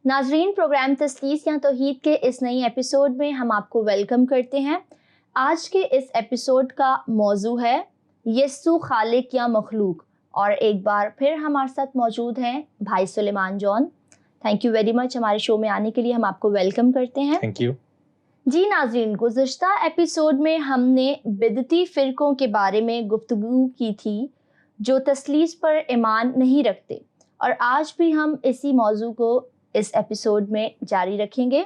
नाजरीन, प्रोग्राम तस्लीस या तौहीद के इस नई एपिसोड में हम आपको वेलकम करते हैं। आज के इस एपिसोड का मौजू है यस्सु खालिक या मखलूक, और एक बार फिर हमारे साथ मौजूद हैं भाई Suleman John. Thank you very much हमारे शो में आने के लिए, हम आपको वेलकम करते हैं। थैंक यू जी नाजरीन, गुज़श्ता एपिसोड में हमने बिदती फ़िरक़ों के बारे में गुफ्तगू की थी जो तस्लीस पर ईमान नहीं रखते, और आज भी हम इसी मौजू को इस एपिसोड में जारी रखेंगे।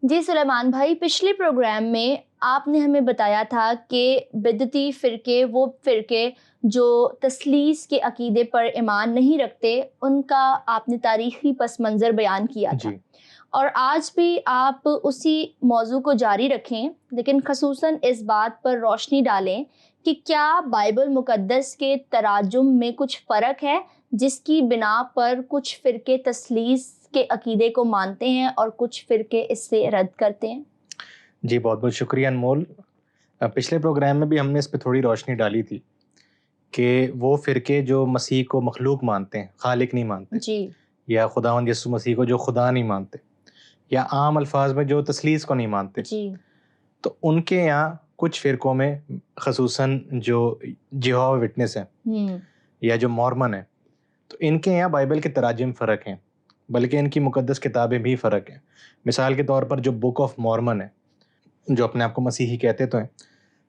जी सुलेमान भाई, पिछले प्रोग्राम में आपने हमें बताया था कि बिदती फ़िरके वो फ़िरके जो तस्लीस के अकीदे पर ईमान नहीं रखते, उनका आपने तारीख़ी पस मंज़र बयान किया था, और आज भी आप उसी मौजू को जारी रखें, लेकिन ख़ुसूसन इस बात पर रोशनी डालें कि क्या बाइबल मुक़द्दस के तराजुम में कुछ फ़र्क है जिसकी बिना पर कुछ फ़िरके तस्लीस के अकीदे को मानते हैं और कुछ फ़िरके इससे रद्द करते हैं। जी, बहुत बहुत शुक्रिया अनमोल। पिछले प्रोग्राम में भी हमने इस पे थोड़ी रोशनी डाली थी कि वो फ़िरके जो मसीह को मखलूक मानते हैं, खालिक नहीं मानते जी। या खुदावंद यीशु मसीह को जो खुदा नहीं मानते, या आम अल्फाज में जो तस्लीस को नहीं मानते जी। तो उनके यहाँ कुछ फ़िरकों में, ख़ुसूसन जो यहोवा विटनेस हैं या जो मॉर्मन है, तो इनके यहाँ बाइबल के तराजिम फ़र्क हैं, बल्कि इनकी मुक़द्दस किताबें भी फ़र्क हैं। मिसाल के तौर पर जो बुक ऑफ मॉर्मन है, जो अपने आप को मसीही कहते तो हैं,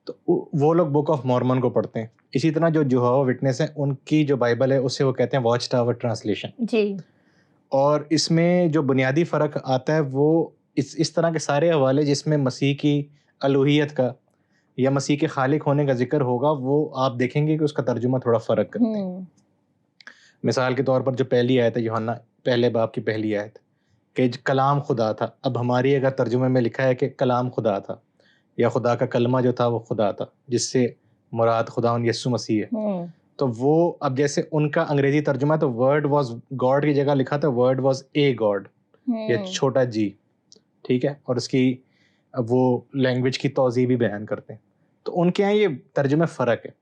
तो वो लोग बुक ऑफ मॉर्मन को पढ़ते हैं। इसी तरह जो यहोवा विटनेस है, उनकी जो बाइबल है उसे वो कहते हैं वॉच टावर ट्रांसलेशन। जी। और इसमें जो बुनियादी फ़र्क आता है वो इस तरह के सारे हवाले जिसमें मसीह की अलूहियत का या मसीह के खालिक होने का जिक्र होगा, वो आप देखेंगे कि उसका तर्जुमा थोड़ा फ़र्क करते हैं। मिसाल के तौर पर जो पहली आयत है, यूहन्ना पहले बाब की पहली आयत, कि कलाम खुदा था। अब हमारी अगर तर्जुमे में लिखा है कि कलाम खुदा था या खुदा का कलमा जो था वो खुदा था, जिससे मुराद खुदावंद यीशु मसीह है, तो वो अब जैसे उनका अंग्रेजी तर्जुमा है तो वर्ड वाज गॉड की जगह लिखा था वर्ड वाज ए गॉड या छोटा जी, ठीक है, और उसकी वो लैंग्वेज की तौज़ी भी बयान करते हैं। तो उनके यहाँ ये तर्जुमे फ़र्क है,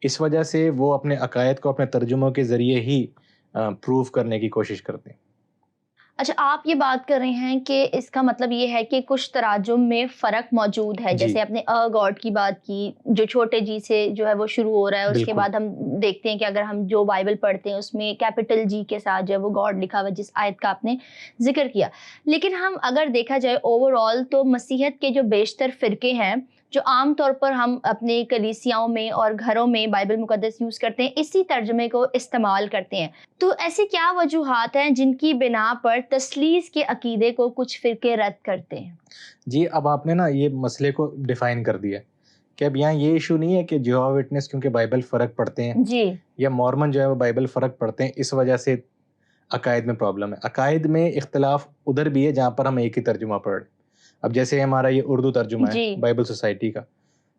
इस वजह से वो अपने अकायद को अपने तर्जुमों के ज़रिए ही प्रूव करने की कोशिश करते हैं। अच्छा, आप ये बात कर रहे हैं कि इसका मतलब ये है कि कुछ तराजुम में फ़र्क मौजूद है। जैसे आपने अ गॉड की बात की, जो छोटे जी से जो है वो शुरू हो रहा है, उसके बाद हम देखते हैं कि अगर हम जो बाइबल पढ़ते हैं उसमें कैपिटल जी के साथ जो है वो गॉड लिखा हुआ है, जिस आयत का आपने जिक्र किया। लेकिन हम अगर देखा जाए ओवरऑल, तो मसीहत के जो बेशतर फ़िरके हैं, जो आम तौर पर हम अपने कलीसियाओं में और घरों में बाइबल मुक़द्दस यूज़ करते हैं, इसी तर्जुमे को इस्तेमाल करते हैं। तो ऐसी क्या वजूहात हैं जिनकी बिना पर तस्लीस के अकीदे को कुछ फ़िरके रद्द करते हैं? जी, अब आपने ना ये मसले को डिफ़ाइन कर दिया कि अब यहाँ ये इशू नहीं है कि यहोवा विटनेस क्योंकि बाइबल फ़र्क पढ़ते हैं जी। या मॉर्मन जो है वो बाइबल फ़र्क पढ़ते हैं, इस वजह से अकायद में प्रॉब्लम है। अकायद में इख्तिलाफ उधर भी है जहाँ पर हम एक ही तर्जुमा पढ़ रहे हैं। अब जैसे हमारा ये उर्दू तर्जुमा है बाइबल सोसाइटी का,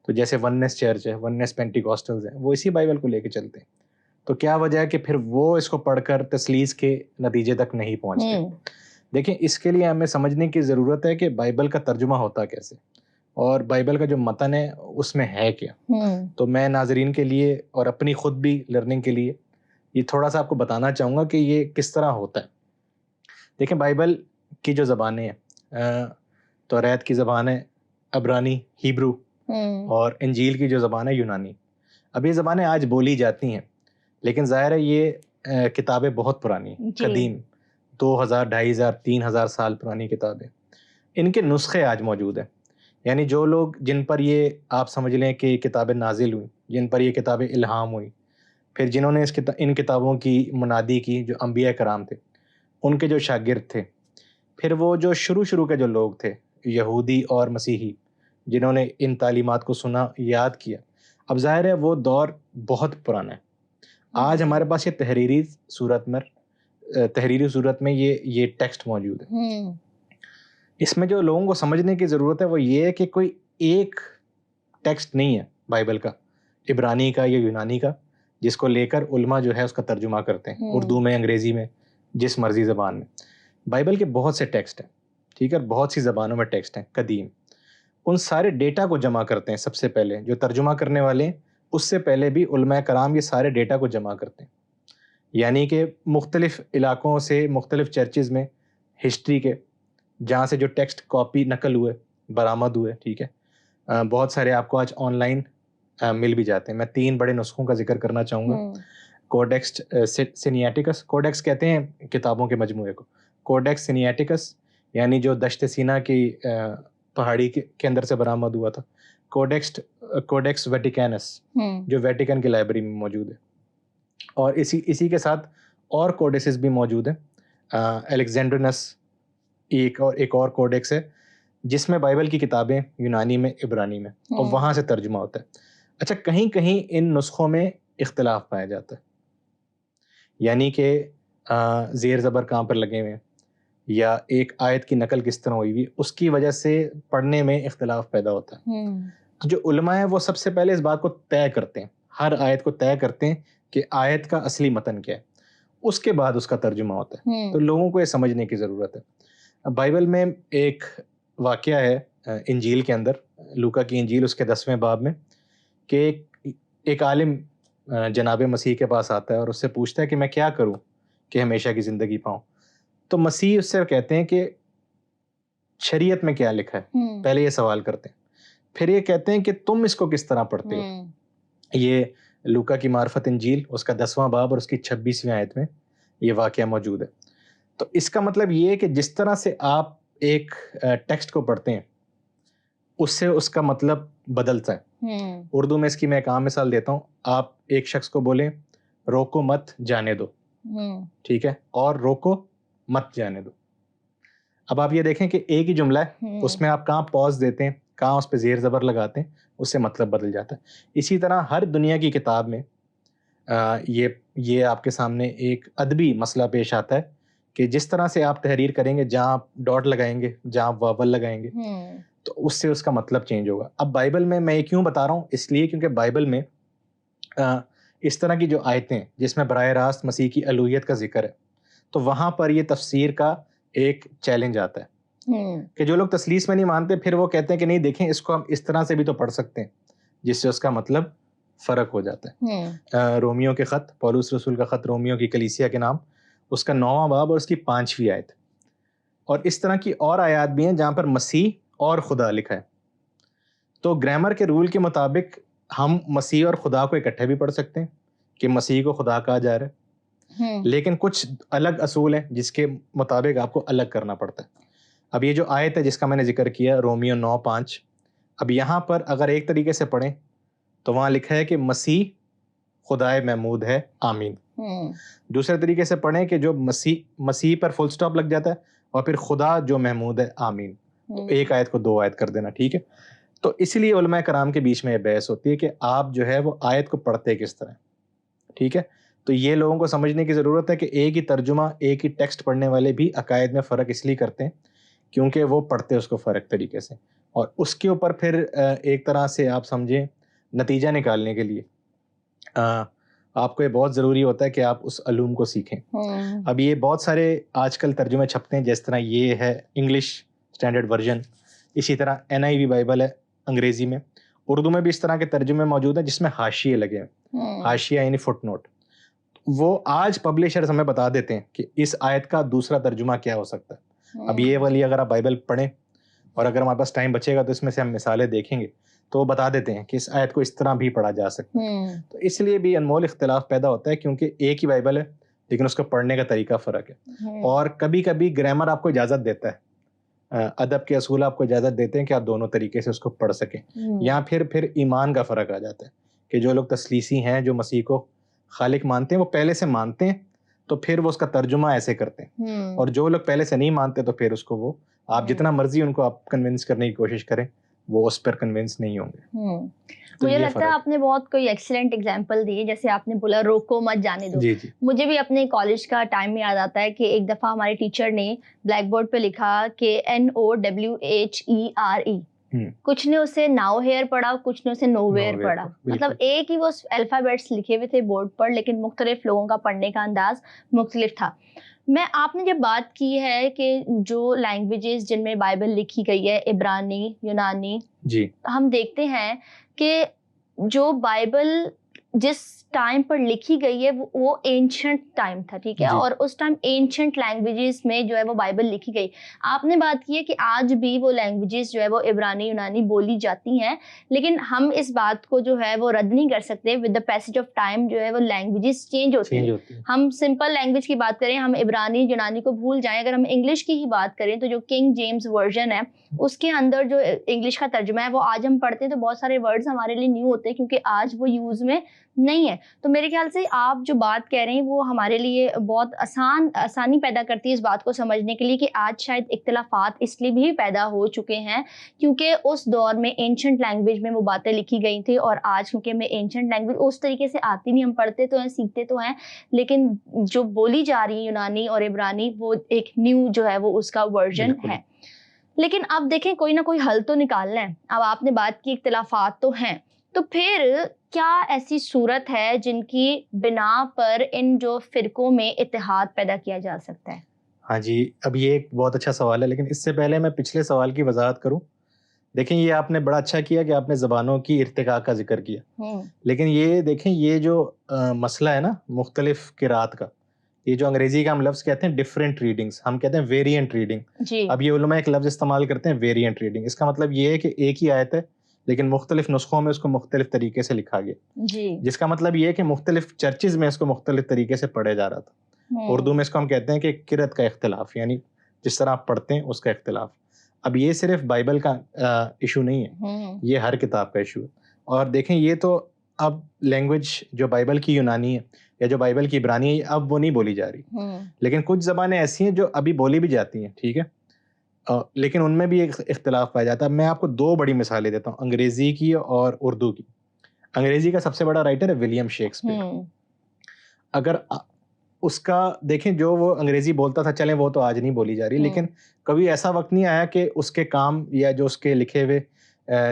तो जैसे वननेस चर्च है, वननेस पेंटिकॉस्टल्स हैं, वो इसी बाइबल को लेके चलते हैं। तो क्या वजह है कि फिर वो इसको पढ़कर तस्लीस के नतीजे तक नहीं पहुँचते। देखिए, इसके लिए हमें समझने की ज़रूरत है कि बाइबल का तर्जुमा होता कैसे और बाइबल का जो मतन है उसमें है क्या। तो मैं नाज़रीन के लिए और अपनी खुद भी लर्निंग के लिए ये थोड़ा सा आपको बताना चाहूँगा कि ये किस तरह होता है। देखिए, बाइबल की जो ज़बानें हैं, तौरात की ज़बान है अब्रानी, हिब्रू, और इंजील की जो ज़बान है यूनानी। अब ये ज़बानें आज बोली जाती हैं, लेकिन ज़ाहिर है ये किताबें बहुत पुरानी, कदीम, 2000, 2500, 3000 साल पुरानी किताबें। इनके नुस्खे आज मौजूद हैं, यानी जो लोग जिन पर ये आप समझ लें कि किताबें नाजिल हुई, जिन पर ये किताबें इल्हाम हुई, फिर जिन्होंने इन किताबों की मुनादी की, जो अंबिया कराम थे, उनके जो शागिर्द थे, फिर वो जो शुरू के जो लोग थे, यहूदी और मसीही, जिन्होंने इन तालीमात को सुना, याद किया। अब ज़ाहिर है वो दौर बहुत पुराना है। आज हमारे पास ये तहरीरी सूरत में ये टेक्स्ट मौजूद है। इसमें जो लोगों को समझने की ज़रूरत है वो ये है कि कोई एक टेक्स्ट नहीं है बाइबल का, इब्रानी का या यूनानी का, जिसको लेकर उलमा जो है उसका तर्जुमा करते हैं, उर्दू में, अंग्रेज़ी में, जिस मर्जी ज़बान में। बाइबल के बहुत से टेक्स्ट हैं, ठीक है, बहुत सी ज़बानों में टेक्स्ट हैं कदीम। उन सारे डेटा को जमा करते हैं सबसे पहले जो तर्जुमा करने वाले हैं, उससे पहले भी उलमा कराम ये सारे डेटा को जमा करते हैं। यानी कि मुख्तलिफ़ इलाकों से, मुख्तलिफ़ चर्चेज़ में हिस्ट्री के, जहाँ से जो टेक्स्ट कॉपी नकल हुए, बरामद हुए, ठीक है। बहुत सारे आपको आज ऑनलाइन मिल भी जाते हैं। मैं 3 बड़े नुस्खों का जिक्र करना चाहूँगा। कोडेक्स सिनियाटिकस, कोडेक्स कहते हैं किताबों के मजमूए को। कोडेक्स सिनियाटिकस यानी जो दश्त सीना की पहाड़ी के अंदर से बरामद हुआ था। कोडेक्स वेटिकैनस जो वेटिकन की लाइब्रेरी में मौजूद है। और इसी के साथ और कोडेक्सेस भी मौजूद हैं। अलेक्जेंड्रिनस एक और कोडेक्स है जिसमें बाइबल की किताबें यूनानी में, इब्रानी में, और वहाँ से तर्जुमा होता है। अच्छा, कहीं कहीं इन नुस्खों में इख्तिलाफ पाया जाता है, यानी कि ज़ेर ज़बर कहाँ पर लगे हुए, या एक आयत की नकल किस तरह हुई हुई, उसकी वजह से पढ़ने में इख्तिलाफ पैदा होता है। तो जो उलमा है वो सबसे पहले इस बात को तय करते हैं, हर आयत को तय करते हैं कि आयत का असली मतन क्या है, उसके बाद उसका तर्जुमा होता है। तो लोगों को ये समझने की ज़रूरत है। बाइबल में एक वाक़या है इंजील के अंदर, लूका की इंजील उसके 10वें बाब में, कि एक आलिम जनाब मसीह के पास आता है और उससे पूछता है कि मैं क्या करूं कि हमेशा की ज़िंदगी पाऊं। तो मसीह उससे कहते हैं कि शरीयत में क्या लिखा है, पहले ये सवाल करते हैं, फिर ये कहते हैं कि तुम इसको किस तरह पढ़ते हो। ये लूका की मार्फत इंजील उसका 10वां बाब और उसकी 26वीं आयत में ये वाक़या मौजूद है। तो इसका मतलब ये है कि जिस तरह से आप एक टेक्स्ट को पढ़ते हैं उससे उसका मतलब बदलता है। उर्दू में इसकी मैं एक आम मिसाल देता हूँ। आप एक शख्स को बोलें रोको मत जाने दो, ठीक है, और रोको मत जाने दो। अब आप ये देखें कि एक ही जुमला है, उसमें आप कहाँ पॉज देते हैं, कहाँ उस पर ज़ेर ज़बर लगाते हैं, उससे मतलब बदल जाता है। इसी तरह हर दुनिया की किताब में ये आपके सामने एक अदबी मसला पेश आता है कि जिस तरह से आप तहरीर करेंगे, जहाँ आप डॉट लगाएंगे, जहाँ आप वावल लगाएंगे, तो उससे उसका मतलब चेंज होगा। अब बाइबल में मैं ये क्यों बता रहा हूँ, इसलिए क्योंकि बाइबल में इस तरह की जो आयतें जिसमें बराह रास्त मसीह की अलूहियत का जिक्र है, तो वहाँ पर ये तफसीर का एक चैलेंज आता है कि जो लोग तसलीस में नहीं मानते, फिर वो कहते हैं कि नहीं देखें, इसको हम इस तरह से भी तो पढ़ सकते हैं, जिससे उसका मतलब फ़र्क हो जाता है। रोमियो के ख़त, पौलुस रसूल का ख़त रोमियो की कलीसिया के नाम, उसका 9वां बाब और उसकी 5वीं आयत। और इस तरह की और आयत भी हैं जहाँ पर मसीह और खुदा लिखा है। तो ग्रामर के रूल के मुताबिक हम मसीह और खुदा को इकट्ठे भी पढ़ सकते हैं कि मसीह को खुदा कहा जा रहा है, लेकिन कुछ अलग असूल हैं जिसके मुताबिक आपको अलग करना पड़ता है। अब ये जो आयत है जिसका मैंने जिक्र किया, रोमियो 9:5, अब यहाँ पर अगर एक तरीके से पढ़ें तो वहाँ लिखा है कि मसीह खुदाए महमूद है, आमीन। दूसरे तरीके से पढ़ें कि जो मसीह पर फुल स्टॉप लग जाता है और फिर खुदा जो महमूद है, आमीन। तो एक आयत को 2 आयत कर देना, ठीक है। तो इसलिए उलमा कराम के बीच में ये बहस होती है कि आप जो है वो आयत को पढ़ते किस तरह, ठीक है। तो ये लोगों को समझने की ज़रूरत है कि एक ही तर्जुमा, एक ही टेक्स्ट पढ़ने वाले भी अकायद में फ़र्क इसलिए करते हैं क्योंकि वो पढ़ते उसको फ़र्क तरीके से, और उसके ऊपर फिर एक तरह से आप समझें नतीजा निकालने के लिए आपको ये बहुत ज़रूरी होता है कि आप उस अलूम को सीखें। अब ये बहुत सारे आजकल तर्जुमे छपते हैं, जिस तरह ये है इंग्लिश स्टैंडर्ड वर्जन, इसी तरह NIV बाइबल है अंग्रेज़ी में, उर्दू में भी इस तरह के तर्जुमे मौजूद हैं जिसमें हाशिए लगे हैं। हाशिया यानी फुट नोट। वो आज पब्लिशर्स हमें बता देते हैं कि इस आयत का दूसरा तर्जुमा क्या हो सकता है। अब ये वाली अगर आप बाइबल पढ़ें और अगर हमारे पास टाइम बचेगा तो इसमें से हम मिसालें देखेंगे, तो वो बता देते हैं कि इस आयत को इस तरह भी पढ़ा जा सकता है। तो इसलिए भी अनमोल इख्तिलाफ पैदा होता है क्योंकि एक ही बाइबल है लेकिन उसको पढ़ने का तरीका फ़र्क है। और कभी कभी ग्रामर आपको इजाज़त देता है, अदब के असूल आपको इजाज़त देते हैं कि आप दोनों तरीके से उसको पढ़ सकें। या फिर ईमान का फ़र्क आ जाता है कि जो लोग तसलीसी हैं, जो मसीह को खालिक मानते हैं, वो पहले से मानते हैं तो फिर वो उसका तर्जुमा ऐसे करते हैं, और जो लोग पहले से नहीं मानते तो फिर उसको वो आप जितना मर्जी उनको आप कन्विंस करने की कोशिश करें, वो उस पर कन्विंस नहीं होंगे। तो मुझे लगता है आपने बहुत कोई एक्सीलेंट एग्जांपल दी, जैसे आपने बोला रोको मत जाने दो। जी जी। मुझे भी अपने कॉलेज का टाइम याद आता है कि एक दफ़ा हमारे टीचर ने ब्लैक बोर्ड पे लिखा कि NOWHERE, कुछ ने उसे नाउ हेयर पढ़ा, कुछ ने उसे नोवेयर पढ़ा। मतलब एक ही वो अल्फ़ाबेट्स लिखे हुए थे बोर्ड पर, लेकिन मुख्तलिफ लोगों का पढ़ने का अंदाज मुख्तलिफ था। आपने जब बात की है कि जो लैंग्वेजेस जिनमें बाइबल लिखी गई है, इब्रानी, यूनानी जी, हम देखते हैं कि जो बाइबल जिस टाइम पर लिखी गई है वो एंशंट टाइम था, ठीक है, और उस टाइम एंशंट लैंग्वेजेस में जो है वो बाइबल लिखी गई। आपने बात की है कि आज भी वो लैंग्वेजेस जो है वो इब्रानी यूनानी बोली जाती हैं, लेकिन हम इस बात को जो है वो रद्द नहीं कर सकते। With the passage of time जो है वो लैंग्वेजेस चेंज होती है। हम सिंपल लैंग्वेज की बात करें, हम इब्रानी यूनानी को भूल जाएं, अगर हम इंग्लिश की ही बात करें तो जो किंग जेम्स वर्जन है उसके अंदर जो इंग्लिश का तर्जुमा है वो आज हम पढ़ते हैं तो बहुत सारे वर्ड्स हमारे लिए न्यू होते हैं क्योंकि आज वो यूज में नहीं है। तो मेरे ख्याल से आप जो बात कह रहे हैं वो हमारे लिए बहुत आसानी पैदा करती है इस बात को समझने के लिए कि आज शायद इख्तिलाफात इसलिए भी पैदा हो चुके हैं क्योंकि उस दौर में एंशंट लैंग्वेज में वो बातें लिखी गई थी, और आज क्योंकि हमें एंशंट लैंग्वेज उस तरीके से आती नहीं, हम पढ़ते तो हैं सीखते तो हैं, लेकिन जो बोली जा रही है यूनानी और इब्रानी वो एक न्यू जो है वो उसका वर्जन है। लेकिन अब देखें कोई ना कोई हल तो निकालना है। अब आपने बात की इख्तिलाफात तो हैं, तो फिर क्या ऐसी सूरत है जिनकी बिना पर इन जो फिरकों में इत्तेहाद पैदा किया जा सकता है? हाँ जी, अब ये एक बहुत अच्छा सवाल है, लेकिन इससे पहले मैं पिछले सवाल की वजाहत करूं। देखें, ये आपने बड़ा अच्छा किया कि आपने ज़बानों की इर्तिका का जिक्र किया, लेकिन ये देखें ये जो मसला है ना मुख्तलिफ किरात का, ये जो अंग्रेजी का हम लफ्ज़ कहते हैं डिफरेंट रीडिंग्स, हम कहते हैं वेरिएंट रीडिंग। अब ये उलमा एक लफ्ज़ इस्तेमाल करते हैं वेरिएंट रीडिंग। इसका मतलब ये है कि एक ही आयत है लेकिन मुख्तलिफ नुस्खों में उसको मुख्तलिफ तरीके से लिखा गया जी। जिसका मतलब ये है कि मुख्तलिफ चर्चेज में इसको मुख्तलिफ तरीके से पढ़े जा रहा था। उर्दू में इसको हम कहते हैं कि किरत का इख्तिलाफ, यानी जिस तरह आप पढ़ते हैं उसका इख्तिलाफ। अब ये सिर्फ बाइबल का इशू नहीं है, ये हर किताब का इशू है। और देखें, ये तो अब लैंग्वेज जो बाइबल की यूनानी है या जो बाइबल की इब्रानी है अब वो नहीं बोली जा रही, लेकिन कुछ ज़बानें ऐसी हैं जो अभी बोली भी जाती हैं, ठीक है, लेकिन उनमें भी एक इख्तिलाफ पाया जाता है। मैं आपको दो बड़ी मिसालें देता हूँ, अंग्रेज़ी की और उर्दू की। अंग्रेज़ी का सबसे बड़ा राइटर है विलियम शेक्सपियर। अगर उसका देखें, जो वो अंग्रेज़ी बोलता था, चलें वो तो आज नहीं बोली जा रही, लेकिन कभी ऐसा वक्त नहीं आया कि उसके काम या जो उसके लिखे हुए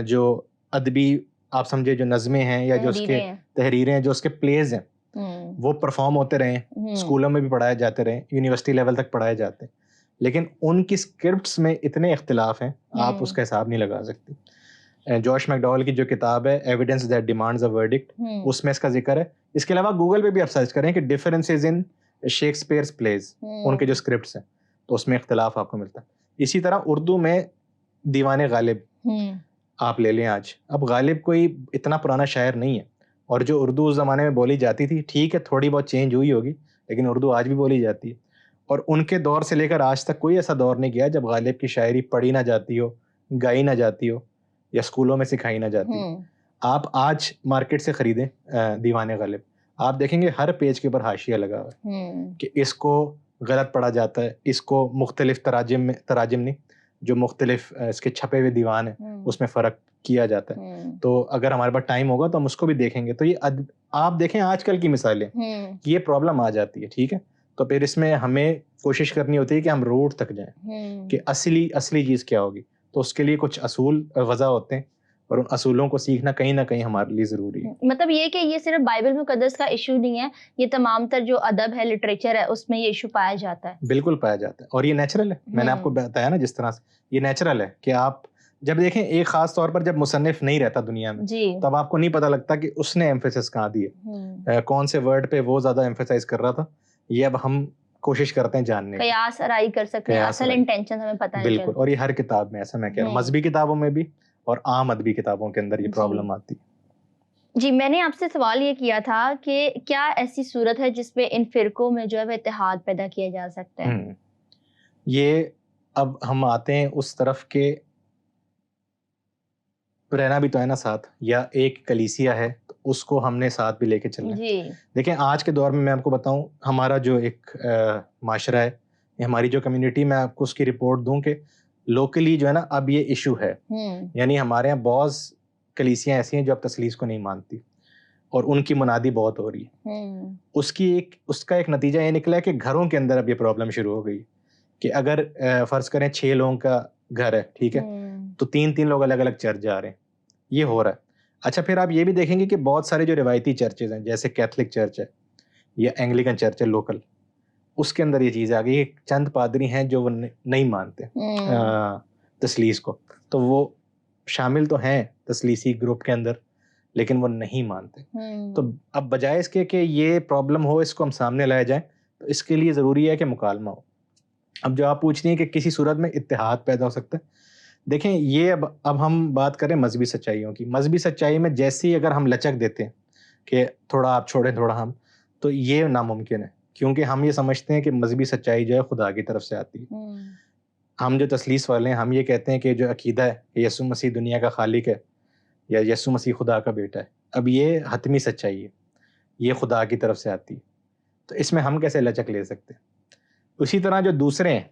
जो अदबी आप समझे जो नज़में हैं या जो उसके तहरीरें हैं, जो उसके प्लेज हैं, वो परफॉर्म होते रहे, स्कूलों में भी पढ़ाए जाते रहे, यूनिवर्सिटी लेवल तक पढ़ाए जाते, लेकिन उनकी स्क्रिप्ट्स में इतने इख्तिलाफ हैं आप उसका हिसाब नहीं लगा सकते। जॉश मैकडॉवल की जो किताब है evidence that demands a verdict, उसमें इसका जिक्र है। इसके अलावा गूगल पे भी आप सर्च करें कि डिफरेंसेस इन शेक्सपियर्स प्लेज, उनके जो स्क्रिप्ट्स हैं, तो उसमें इख्तिलाफ आपको मिलता है। इसी तरह उर्दू में दीवाने गालिब आप ले लें आज, अब गालिब कोई इतना पुराना शायर नहीं है, और जो उर्दू उस ज़माने में बोली जाती थी, ठीक है थोड़ी बहुत चेंज हुई होगी, लेकिन उर्दू आज भी बोली जाती है। और उनके दौर से लेकर आज तक कोई ऐसा दौर नहीं गया जब गालिब की शायरी पढ़ी ना जाती हो, गाई ना जाती हो या स्कूलों में सिखाई ना जाती हो। आप आज मार्केट से खरीदें दीवाने गालिब, आप देखेंगे हर पेज के ऊपर हाशिया लगा हुआ है कि इसको गलत पढ़ा जाता है, इसको मुख्तलिफ तराजिम नहीं, जो मुख्तलिफ इसके छपे हुए दीवान है उसमें फ़र्क किया जाता है। तो अगर हमारे पास टाइम होगा तो हम उसको भी देखेंगे। तो ये आप देखें आजकल की मिसालें, ये प्रॉब्लम आ जाती है, ठीक है। तो फिर इसमें हमें कोशिश करनी होती है कि हम रूट तक जाएं कि असली चीज़ क्या होगी। तो उसके लिए कुछ असूल वज़ा होते हैं और उन असूलों को सीखना कहीं ना कहीं हमारे लिए ज़रूरी है। मतलब ये कि ये सिर्फ बाइबल मुकद्दस का इशू नहीं है, ये तमाम तर जो अदब है, लिटरेचर है, उसमें ये इशू पाया जाता है। बिल्कुल पाया जाता है, और ये नेचुरल है। मैंने आपको बताया ना जिस तरह से ये नेचुरल है कि आप जब देखें एक खास तौर पर जब मुसन्निफ नहीं रहता दुनिया में, तब आपको नहीं पता लगता कि उसने एम्फेसिस कहाँ दी है, कौन से वर्ड पे वो ज़्यादा एम्फेसाइज कर रहा था। ये अब हम कोशिश करते हैं जानने की, कयास आराई कर सकते हैं, असल इंटेंशन हमें पता नहीं चलता। बिल्कुल, और ये हर किताब में ऐसा मैं कह रहा हूँ, मजहबी किताबों में भी और आम अदबी किताबों के अंदर ये प्रॉब्लम आती है। जी, मैंने आपसे सवाल ये किया था कि क्या ऐसी सूरत है जिसमें इन फिरकों में जो है इत्तेहाद पैदा किया जा सकता है? ये अब हम आते हैं उस तरफ के रहना भी तो है ना साथ, या एक कलीसिया है तो उसको हमने साथ भी लेके चलना है। देखें आज के दौर में मैं आपको बताऊं, हमारा जो एक माशरा है, हमारी जो कम्युनिटी, मैं आपको उसकी रिपोर्ट दूं कि लोकली जो है ना अब ये इशू है। यानी हमारे यहाँ बहुत कलीसियाँ ऐसी हैं जो अब तसलीस को नहीं मानती और उनकी मुनादी बहुत हो रही है। उसका एक नतीजा ये निकला है कि घरों के अंदर अब ये प्रॉब्लम शुरू हो गई कि अगर फ़र्ज़ करें 6 लोगों का घर है, ठीक है, तो 3-3 लोग अलग अलग चर्च जा रहे हैं, ये हो रहा है। अच्छा, फिर आप ये भी देखेंगे कि बहुत सारे जो रिवायती चर्चेज हैं, जैसे कैथलिक चर्च है या एंग्लिकन चर्च है लोकल, उसके अंदर ये चीज़ आ गई। चंद पादरी हैं जो वो नहीं मानते तसलीस को, तो वो शामिल तो हैं तसलीसी ग्रुप के अंदर, लेकिन वो नहीं मानते। तो अब बजाय इसके कि ये प्रॉब्लम हो, इसको हम सामने लाया जाए, तो इसके लिए ज़रूरी है कि मुकालमा हो। अब जो आप पूछ रही हैं कि किसी सूरत में इत्तेहाद पैदा हो सकता है, देखें ये अब हम बात करें मजहबी सच्चाइयों की। मजहबी सच्चाई में जैसे ही अगर हम लचक देते हैं कि थोड़ा आप छोड़ें थोड़ा हम, तो ये नामुमकिन है, क्योंकि हम ये समझते हैं कि मजहबी सच्चाई जो है खुदा की तरफ से आती है। हम जो तसलीस वाले हैं, हम ये कहते हैं कि जो अकीदा है कि यीशु मसीह दुनिया का खालिक है या यीशु मसीह खुदा का बेटा है, अब ये हतमी सच्चाई है, ये खुदा की तरफ से आती है, तो इसमें हम कैसे लचक ले सकते हैं? उसी तरह जो दूसरे हैं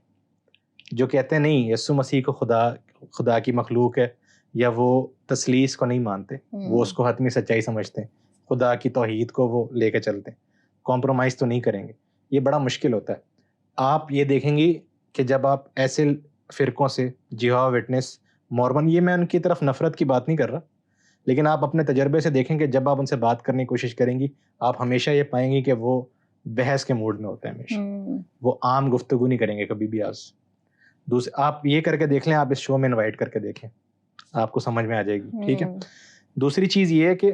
जो कहते हैं नहीं यीशु मसीह को खुदा की मखलूक है, या वो तसलीस को नहीं मानते, वो उसको हतमी सच्चाई समझते हैं, खुदा की तौहीद को वो लेके चलते हैं, कॉम्प्रोमाइज़ तो नहीं करेंगे। ये बड़ा मुश्किल होता है। आप ये देखेंगी कि जब आप ऐसे फ़िरक़ों से, जिहोवा विटनेस, मॉर्मन, ये मैं उनकी तरफ नफ़रत की बात नहीं कर रहा, लेकिन आप अपने तजर्बे से देखेंगे जब आप उनसे बात करने की कोशिश करेंगी, आप हमेशा ये पाएंगी कि वो बहस के मूड में होते हैं हमेशा। वो आम गुफ्तगू नहीं करेंगे कभी भी। आज आप ये करके देख लें, आप इस शो में इनवाइट करके देखें, आपको समझ में आ जाएगी। ठीक है। दूसरी चीज़ ये है कि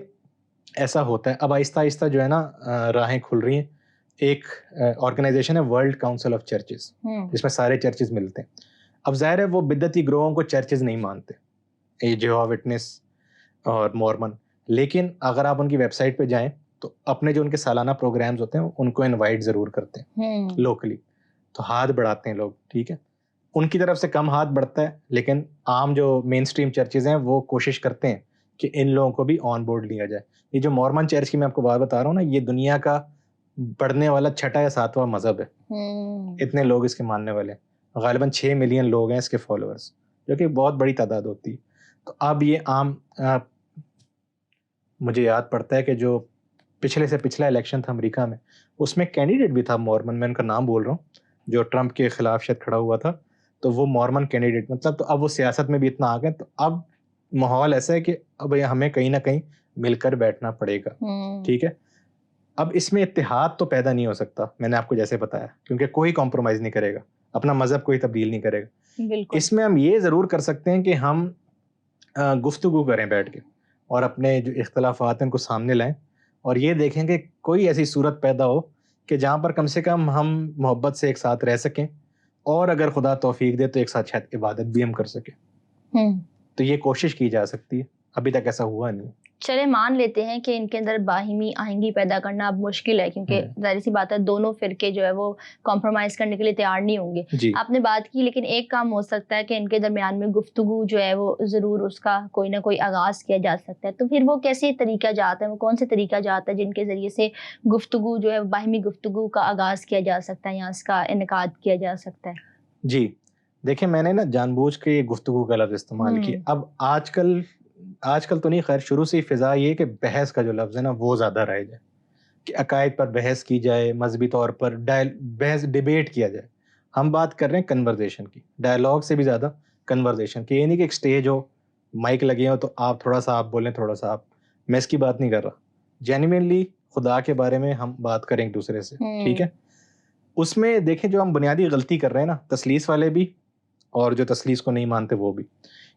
ऐसा होता है, अब आहिस्ता आहिस्ता जो है ना राहें खुल रही हैं। एक ऑर्गेनाइजेशन है वर्ल्ड काउंसिल ऑफ चर्चेस, जिसमें सारे चर्चेस मिलते हैं। अब जाहिर है वो बिद्दती ग्रोहों को चर्चेस नहीं मानते, ये जिहोवा विटनेस और मॉर्मन, लेकिन अगर आप उनकी वेबसाइट पे जाएं तो अपने जो उनके सालाना प्रोग्राम्स होते हैं उनको इनवाइट ज़रूर करते हैं लोकली, तो हाथ बढ़ाते हैं लोग। ठीक है, उनकी तरफ से कम हाथ बढ़ता है, लेकिन आम जो मेन स्ट्रीम चर्चेज हैं वो कोशिश करते हैं कि इन लोगों को भी ऑन बोर्ड लिया जाए। ये जो मॉर्मन चर्च की मैं आपको बात बता रहा हूँ ना, ये दुनिया का बढ़ने वाला 6वां या 7वां मजहब है। इतने लोग इसके मानने वाले हैं, गालिबन 6 मिलियन लोग हैं इसके फॉलोअर्स, जो कि बहुत बड़ी तादाद होती है। तो अब ये मुझे याद पड़ता है कि जो पिछले से पिछला इलेक्शन था अमेरिका में, उसमें कैंडिडेट भी था मॉर्मन, मैं उनका नाम बोल रहा हूँ, जो ट्रंप के खिलाफ शायद खड़ा हुआ था, तो वो मॉर्मन कैंडिडेट, मतलब तो अब वो सियासत में भी इतना आ गए, तो अब माहौल ऐसा है कि अब हमें कहीं ना कहीं मिलकर बैठना पड़ेगा। ठीक है, अब इसमें इत्तेहाद तो पैदा नहीं हो सकता, मैंने आपको जैसे बताया, क्योंकि कोई कॉम्प्रोमाइज़ नहीं करेगा, अपना मज़हब कोई तब्दील नहीं करेगा। इसमें हम ये ज़रूर कर सकते हैं कि हम गुफ्तगू करें बैठ के, और अपने जो इख्तलाफात हैं उनको सामने लाएं, और ये देखें कि कोई ऐसी सूरत पैदा हो कि जहाँ पर कम से कम हम मोहब्बत से एक साथ रह सकें, और अगर खुदा तौफीक दे तो एक साथ शायद इबादत भी हम कर सकें। तो ये कोशिश की जा सकती है, अभी तक ऐसा हुआ नहीं। चले मान लेते हैं कि इनके अंदर बाहिमी आहंगी पैदा करना अब मुश्किल है, क्योंकि जाहिर सी बात है दोनों फिरके जो है वो कॉम्प्रोमाइज करने के लिए तैयार नहीं होंगे। आपने बात की, लेकिन एक काम हो सकता है कि इनके दरमियान में गुफ्तगू जो है वो जरूर उसका कोई ना कोई आगाज किया जा सकता है। तो फिर वो कैसे तरीका जाता है, वो कौन से तरीका जाता है जिनके जरिए से गुफ्तगू जो है बाहिमी गुफ्तगू का आगाज किया जा सकता है या इसका इनकाद किया जा सकता है? जी देखिए, मैंने ना जानबूझ के गुफ्तगू का लफ्ज़ इस्तेमाल किया। अब आजकल तो नहीं, खैर शुरू से ही फिजा ये कि बहस का जो लफ्ज़ है ना वो ज़्यादा राइज है, कि अकायद पर बहस की जाए, मजहबी तौर पर बहस डिबेट किया जाए। हम बात कर रहे हैं कन्वर्जेशन की, डायलॉग से भी ज़्यादा कन्वर्जेशन की। ये नहीं कि एक स्टेज हो, माइक लगे हो तो आप थोड़ा सा आप बोलें, थोड़ा सा आप, मैं इसकी बात नहीं कर रहा। जेन्युइनली खुदा के बारे में हम बात करें एक दूसरे से। ठीक है, उसमें देखें जो हम बुनियादी गलती कर रहे हैं ना, तसलीस वाले भी और जो तसलीस को नहीं मानते वो भी,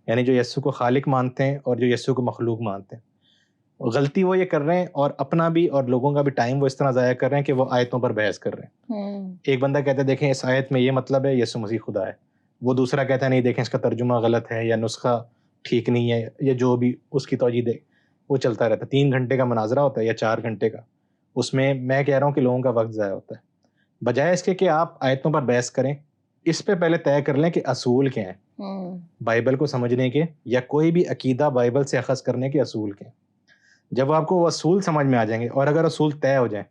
यानी जो यस्सु को खालिक मानते हैं और जो यस्सु को मखलूक मानते हैं, गलती वो ये कर रहे हैं, और अपना भी और लोगों का भी टाइम वो इस तरह ज़ाया कर रहे हैं कि वो आयतों पर बहस कर रहे हैं। एक बंदा कहता है देखें इस आयत में ये मतलब है यस्सु मसीह खुदा है, वो दूसरा कहता है नहीं देखें इसका तर्जुमा गलत है या नुस्खा ठीक नहीं है, या जो भी उसकी तौजीह दे, वो चलता रहता है। 3 घंटे का मनाजरा होता है या 4 घंटे का, उसमें मैं कह रहा हूँ कि लोगों का वक्त ज़ाया होता है। बजाय इसके कि आप आयतों पर बहस करें, इस पे पहले तय कर लें कि असूल क्या हैं बाइबल को समझने के, या कोई भी अकीदा बाइबल से अखज़ करने के असूल क्या हैं। जब आपको वो असूल समझ में आ जाएंगे और अगर असूल तय हो जाए,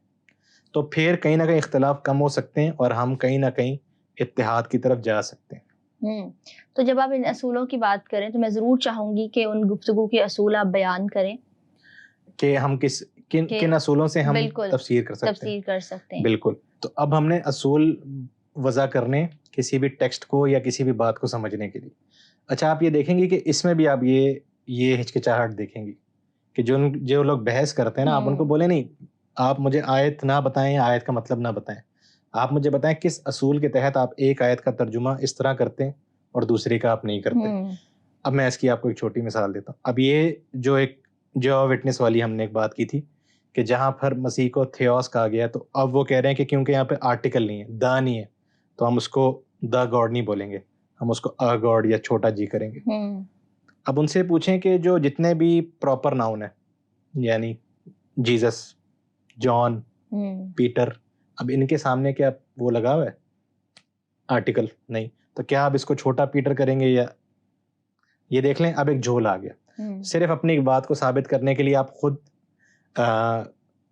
तो फिर कहीं ना कहीं इख्तलाफ कम हो सकते हैं और हम कहीं ना कहीं इत्तेहाद की तरफ जा सकते हैं। तो जब आप इन असूलों की बात करें तो मैं ज़रूर चाहूँगी कि उन गुफ्तगू के असूल आप बयान करें कि हम किन असूलों से हम तफसीर कर सकते हैं। बिल्कुल, तो अब हमने असूल वज़ा करने किसी भी टेक्स्ट को या किसी भी बात को समझने के लिए। अच्छा, आप ये देखेंगे कि इसमें भी आप ये हिचकिचाहट देखेंगी कि जो लोग बहस करते हैं ना, आप उनको बोले नहीं आप मुझे आयत ना बताएं, आयत का मतलब ना बताएं, आप मुझे बताएं किस असूल के तहत आप एक आयत का तर्जुमा इस तरह करते हैं और दूसरे का आप नहीं करते। अब मैं इसकी आपको एक छोटी मिसाल देता हूँ। अब ये जो एक जो विटनेस वाली हमने एक बात की थी कि जहाँ पर मसीह को थियोस कहा गया, तो अब वो कह रहे हैं कि क्योंकि यहाँ पे आर्टिकल नहीं है, द नहीं है, तो हम उसको द गॉड नहीं बोलेंगे, हम उसको अ गॉड या छोटा जी करेंगे। अब उनसे पूछें कि जो जितने भी प्रॉपर नाउन है, यानी जीसस, जॉन, पीटर, अब इनके सामने क्या वो लगा हुआ है आर्टिकल? नहीं, तो क्या आप इसको छोटा पीटर करेंगे? या ये देख लें, अब एक झोल आ गया। सिर्फ अपनी बात को साबित करने के लिए आप खुद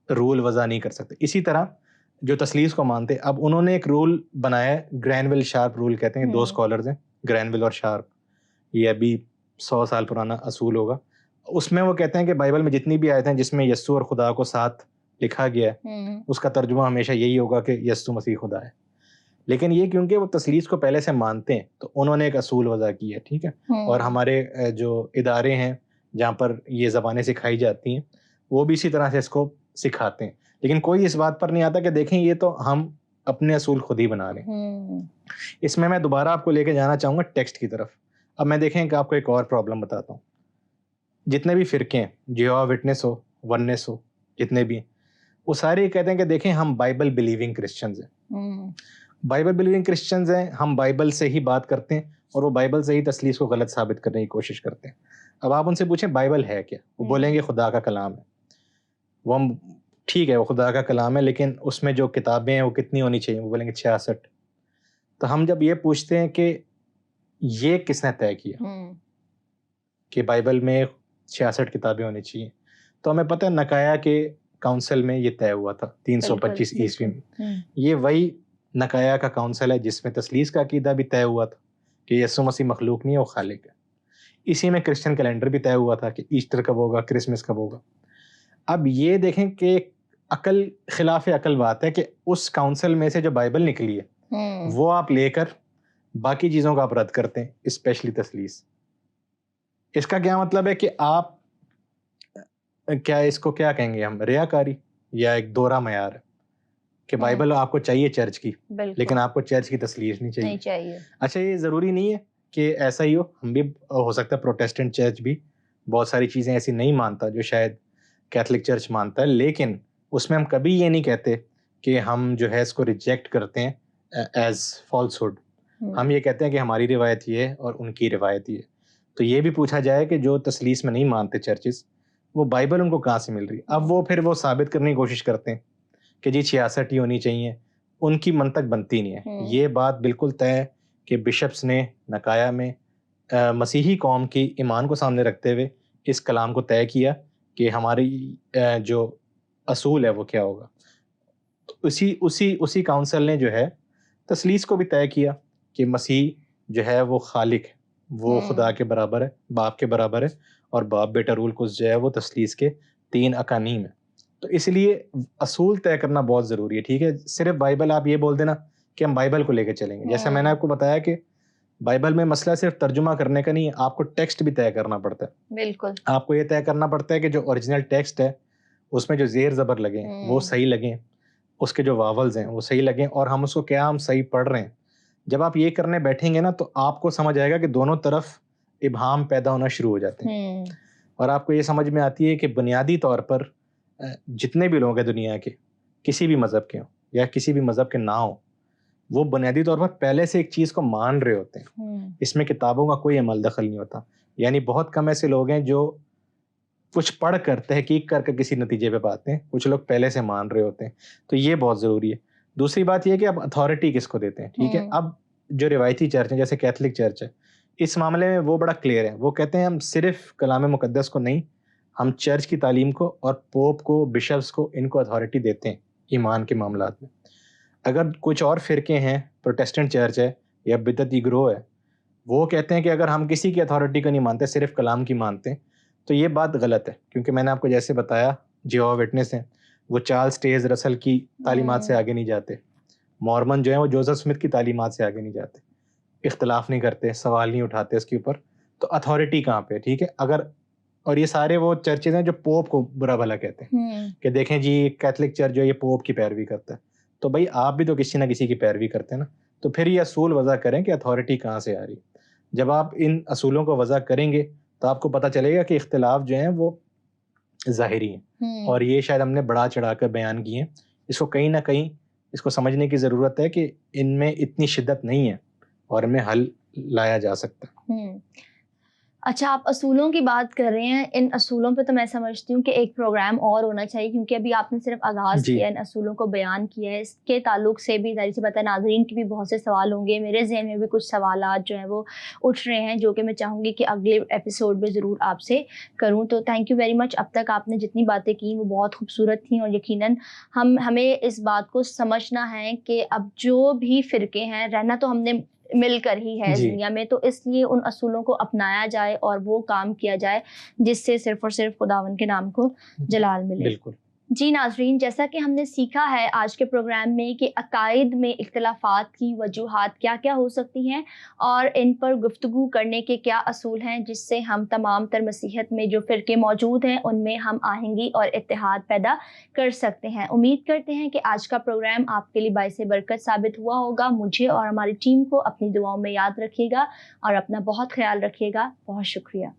रूल वज़ा नहीं कर सकते। इसी तरह जो तसलीस को मानते, अब उन्होंने एक रूल बनाया है, ग्रैनविल शार्प रूल कहते हैं। दो स्कॉलर्स हैं, ग्रैनविल और शार्प। ये अभी 100 साल पुराना असूल होगा। उसमें वो कहते हैं कि बाइबल में जितनी भी आयतें हैं जिसमें यस्सु और खुदा को साथ लिखा गया है, उसका तर्जुमा हमेशा यही होगा कि यस्सु मसीह खुदा है। लेकिन ये क्योंकि वो तसलीस को पहले से मानते हैं, तो उन्होंने एक असूल वज़ा की है, ठीक है। और हमारे जो इदारे हैं जहाँ पर ये ज़बानें सिखाई जाती हैं, वो भी इसी तरह से इसको सिखाते हैं। लेकिन कोई इस बात पर नहीं आता कि देखें ये तो हम अपने असूल खुद ही बना रहे हैं। इसमें मैं दोबारा आपको लेके जाना चाहूँगा टेक्स्ट की तरफ। अब मैं देखें कि आपको एक और प्रॉब्लम बताता हूँ। जितने भी फ़िरके हैं, यहोवा विटनेस हो, वननेस हो, जितने भी हैं, वो सारे कहते हैं कि देखें हम बाइबल बिलीविंग क्रिश्चियंस हैं। बाइबल बिलीविंग क्रिश्चियंस हैं, हम बाइबल से ही बात करते हैं और वो बाइबल से ही तसलीस को गलत साबित करने की कोशिश करते हैं। अब आप उनसे पूछें बाइबल है क्या, वो बोलेंगे खुदा का कलाम है। वो हम ठीक है, वो खुदा का कलाम है, लेकिन उसमें जो किताबें हैं वो कितनी होनी चाहिए? वो बोलेंगे 66। तो हम जब ये पूछते हैं कि ये किसने तय किया कि बाइबल में 66 किताबें होनी चाहिए, तो हमें पता है नकाया के काउंसिल में ये तय हुआ था 325 ईस्वी में। ये वही नकाया का काउंसिल है जिसमें तसलीस का अकीदा भी तय हुआ था कि यीशु मसीह मखलूक नहीं है, वो खालिक है। इसी में क्रिश्चियन कैलेंडर भी तय हुआ था कि ईस्टर कब होगा, क्रिसमस कब होगा। अब ये देखें कि अकल खिलाफ अकल बात है कि उस काउंसिल में से जो बाइबल निकली है वो आप लेकर बाकी चीज़ों का आप रद्द करते हैं, स्पेशली तसलीस। इसका क्या मतलब है कि आप क्या इसको क्या कहेंगे हम, रियाकारी या एक दोहरा मयार है कि बाइबल आपको चाहिए चर्च की, लेकिन आपको चर्च की तसलीस नहीं चाहिए। अच्छा, ये ज़रूरी नहीं है कि ऐसा ही हो, हम भी हो सकता है प्रोटेस्टेंट चर्च भी बहुत सारी चीज़ें ऐसी नहीं मानता जो शायद कैथलिक चर्च मानता है, लेकिन उसमें हम कभी ये नहीं कहते कि हम जो है इसको रिजेक्ट करते हैं एज फॉल्सहुड। हम ये कहते हैं कि हमारी रिवायत ये है और उनकी रिवायत ये है। तो ये भी पूछा जाए कि जो तसलीस में नहीं मानते चर्चेस, वो बाइबल उनको कहाँ से मिल रही? अब वो फिर वो साबित करने की कोशिश करते हैं कि जी 66 ही होनी चाहिए। उनकी मंतक बनती नहीं है। ये बात बिल्कुल तय है कि बिशप्स ने नकाया में मसीही कौम की ईमान को सामने रखते हुए इस कलाम को तय किया कि हमारी जो असूल है वो क्या होगा। तो उसी काउंसिल ने जो है तसलीस को भी तय किया कि मसीह जो है वो खालिक है, वो खुदा के बराबर है, बाप के बराबर है, और बाप बेटा रूल कुछ जो है वो तसलीस के 3 अकानीम है। तो इसलिए असूल तय करना बहुत ज़रूरी है, ठीक है। सिर्फ बाइबल आप ये बोल देना कि हम बाइबल को लेकर चलेंगे, जैसे मैंने आपको बताया कि बाइबल में मसला सिर्फ तर्जुमा करने का नहीं है, आपको टेक्स्ट भी तय करना पड़ता है। बिल्कुल, आपको ये तय करना पड़ता है कि जो ओरिजिनल टेक्स्ट है उसमें जो जेर ज़बर लगे हैं वो सही लगें, उसके जो वावल्स हैं वो सही लगें, और हम उसको क्या हम सही पढ़ रहे हैं। जब आप ये करने बैठेंगे ना, तो आपको समझ आएगा कि दोनों तरफ इबहाम पैदा होना शुरू हो जाते हैं, और आपको ये समझ में आती है कि बुनियादी तौर पर जितने भी लोग हैं दुनिया के, किसी भी मज़हब के हों या किसी भी मज़हब के ना हो, वो बुनियादी तौर पर पहले से एक चीज़ को मान रहे होते हैं। इसमें किताबों का कोई अमल दखल नहीं होता। यानी बहुत कम ऐसे लोग हैं जो कुछ पढ़ कर तहकीक करके किसी नतीजे पे पाते हैं, कुछ लोग पहले से मान रहे होते हैं। तो ये बहुत ज़रूरी है। दूसरी बात ये है कि अब अथॉरिटी किसको देते हैं, ठीक है। अब जो रिवायती चर्च है जैसे कैथलिक चर्च है, इस मामले में वो बड़ा क्लियर है। वो कहते हैं हम सिर्फ कलाम मुकद्दस को नहीं, हम चर्च की तालीम को और पोप को, बिशप्स को, इनको अथॉरिटी देते हैं ईमान के मामलात में। अगर कुछ और फ़िरके हैं, प्रोटेस्टेंट चर्च है या बिदअती ग्रोह है, वो कहते हैं कि अगर हम किसी की अथॉरिटी को नहीं मानते, सिर्फ कलाम की मानते हैं, तो ये बात गलत है। क्योंकि मैंने आपको जैसे बताया, यहोवा विटनेस हैं, वो चार्ल्स टेज रसल की तालीमात से आगे नहीं जाते। मॉर्मन जो है वो जोसेफ स्मिथ की तालीमात से आगे नहीं जाते, इख्तलाफ नहीं करते, सवाल नहीं उठाते इसके ऊपर। तो अथॉरिटी कहाँ पे, ठीक है। अगर और ये सारे वो चर्चेज हैं जो पोप को बुरा भला कहते हैं कि देखें जी कैथलिक चर्च जो है ये पोप की पैरवी करता है। तो भाई आप भी तो किसी ना किसी की पैरवी करते हैं ना। तो फिर ये असूल वज़ा करें कि अथॉरिटी कहाँ से आ रही है। जब आप इन असूलों को वज़ा करेंगे तो आपको पता चलेगा कि इख्तिलाफ जो हैं वो ज़ाहिरी हैं, और ये शायद हमने बढ़ा चढ़ाकर बयान किए हैं। इसको कहीं ना कहीं इसको समझने की ज़रूरत है कि इनमें इतनी शिद्दत नहीं है और इनमें हल लाया जा सकता है। अच्छा, आप असूलों की बात कर रहे हैं। इन असूलों पे तो मैं समझती हूँ कि एक प्रोग्राम और होना चाहिए, क्योंकि अभी आपने सिर्फ आगाज़ किया, इन असूलों को बयान किया है। इसके ताल्लुक से भी ज़ाहिर सी बात है नाज़रीन के भी बहुत से सवाल होंगे, मेरे ज़हन में भी कुछ सवालात जो हैं वो उठ रहे हैं, जो कि मैं चाहूँगी कि अगले एपिसोड में ज़रूर आपसे करूँ। तो थैंक यू वेरी मच। अब तक आपने जितनी बातें की वो बहुत खूबसूरत थी, और यकीनन हमें इस बात को समझना है कि अब जो भी फ़िरके हैं, रहना तो हमने मिलकर ही है इस दुनिया में, तो इसलिए उन असूलों को अपनाया जाए और वो काम किया जाए जिससे सिर्फ और सिर्फ खुदावन के नाम को जलाल मिले। बिल्कुल। जी नाज़रीन, जैसा कि हमने सीखा है आज के प्रोग्राम में कि अकायद में इख्तिलाफ़ात की वजूहात क्या क्या हो सकती हैं और इन पर गुफ्तगू करने के क्या असूल हैं, जिससे हम तमाम तर मसीहत में जो फ़िरके मौजूद हैं उनमें हम आहंगी और इत्तेहाद पैदा कर सकते हैं। उम्मीद करते हैं कि आज का प्रोग्राम आपके लिए बाइसे बरकत साबित हुआ होगा। मुझे और हमारी टीम को अपनी दुआओं में याद रखिएगा और अपना बहुत ख्याल रखिएगा। बहुत शुक्रिया।